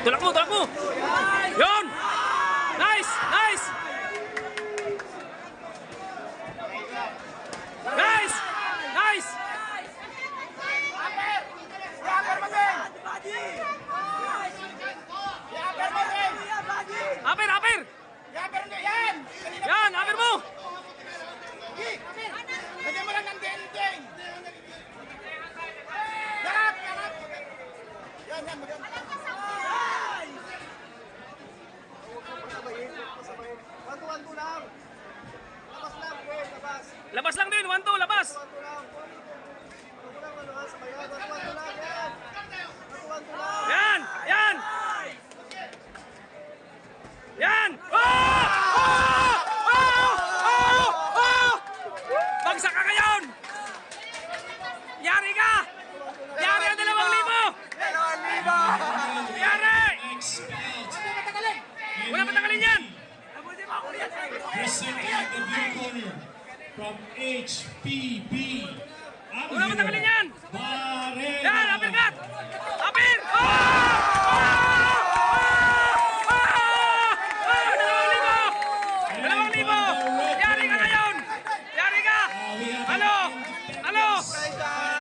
Tulak mo, tulak mo. Yun! Nice! Nice! Nice! Nice! Aper, aper! Yan, aper mo! Lagyan mo lang ng dendeng. Yan, maganda. Wanto lang. Labas lang, labas. Labas lang din, 1-2, labas! Wanto lang. Wanto lang, sabayan. Wanto lang, yan. Wanto lang. Yan! Yan! Yan! Oh! Oh! Oh! Oh! Oh! Bagsak ka ngayon! Yari ka! Yari ang 2,000! Yari! Wala patagalin yan! Present at the blue corner from HPB. Wala patagalin